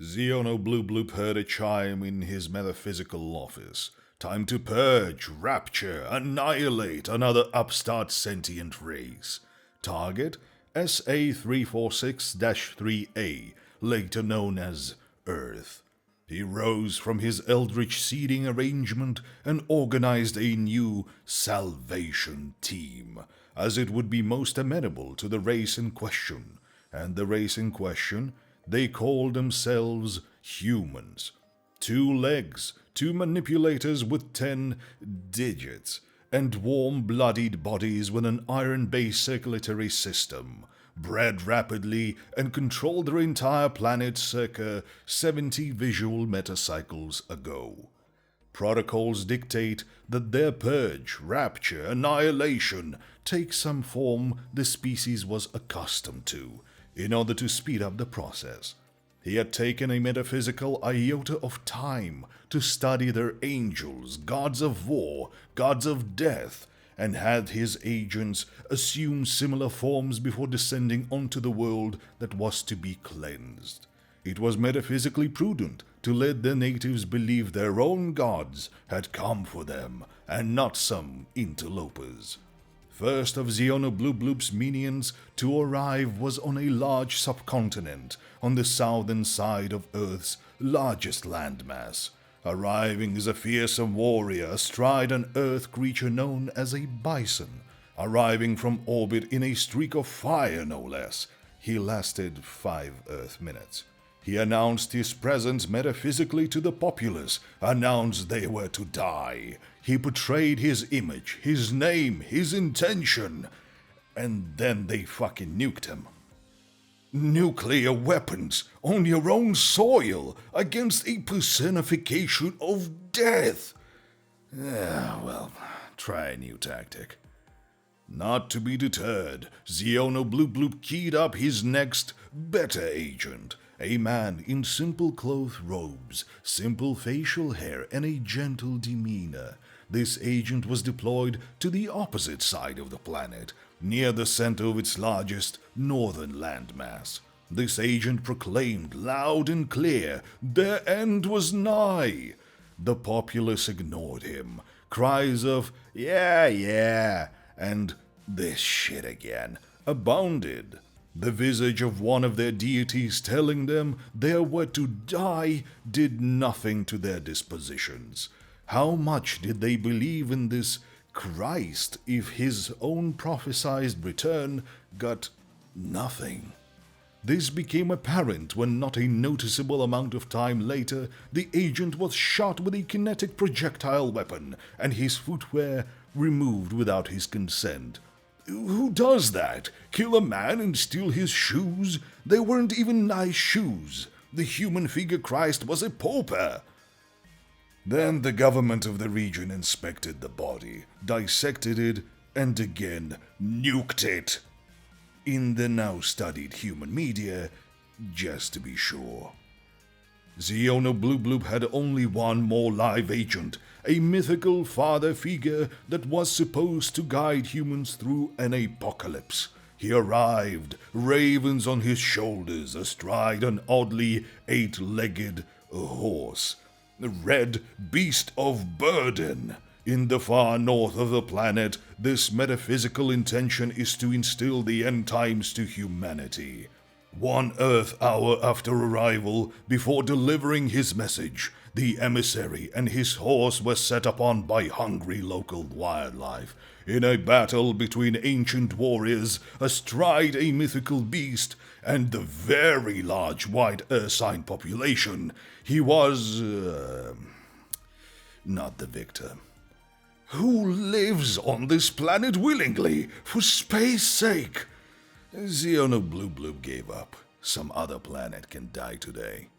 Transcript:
Ziono Blue Bloop heard a chime in his metaphysical office. Time to purge, rapture, annihilate another upstart sentient race. Target SA-346-3A, later known as Earth. He rose from his eldritch seating arrangement and organized a new salvation team, as it would be most amenable to the race in question. And the race in question, they called themselves humans. 2 legs, 2 manipulators with 10 digits, and warm-blooded bodies with an iron-based circulatory system, bred rapidly and controlled their entire planet circa 70 visual metacycles ago. Protocols dictate that their purge, rapture, annihilation take some form the species was accustomed to, in order to speed up the process. He had taken a metaphysical iota of time to study their angels, gods of war, gods of death, and had his agents assume similar forms before descending onto the world that was to be cleansed. It was metaphysically prudent to let the natives believe their own gods had come for them, and not some interlopers. First of Ziono Blue Bloop's minions to arrive was on a large subcontinent on the southern side of Earth's largest landmass. Arriving as a fearsome warrior astride an Earth creature known as a bison, arriving from orbit in a streak of fire no less. He lasted 5 Earth minutes. He announced his presence metaphysically to the populace, announced they were to die. He portrayed his image, his name, his intention, and then they fucking nuked him. Nuclear weapons on your own soil against a personification of death. Well, try a new tactic. Not to be deterred, Ziono Blue Bloop keyed up his next, better agent. A man in simple cloth robes, simple facial hair, and a gentle demeanor. This agent was deployed to the opposite side of the planet, near the center of its largest northern landmass. This agent proclaimed loud and clear, their end was nigh. The populace ignored him. Cries of, yeah, and this shit again, abounded. The visage of one of their deities telling them they were to die did nothing to their dispositions. How much did they believe in this Christ if his own prophesied return got nothing? This became apparent when not a noticeable amount of time later the agent was shot with a kinetic projectile weapon and his footwear removed without his consent. Who does that? Kill a man and steal his shoes? They weren't even nice shoes. The human figure Christ was a pauper. Then the government of the region inspected the body, dissected it, and again nuked it. In the now studied human media, just to be sure. Ziono Blue Bloop had only one more live agent, a mythical father figure that was supposed to guide humans through an apocalypse. He arrived, ravens on his shoulders, astride an oddly 8-legged horse, the red beast of burden. In the far north of the planet, this metaphysical intention is to instill the end times to humanity. 1 Earth hour after arrival, before delivering his message, the emissary and his horse were set upon by hungry local wildlife. In a battle between ancient warriors astride a mythical beast and the very large white Ursine population, he was, not the victor. Who lives on this planet willingly, for space's sake? Ziono Blue Bloop gave up. Some other planet can die today.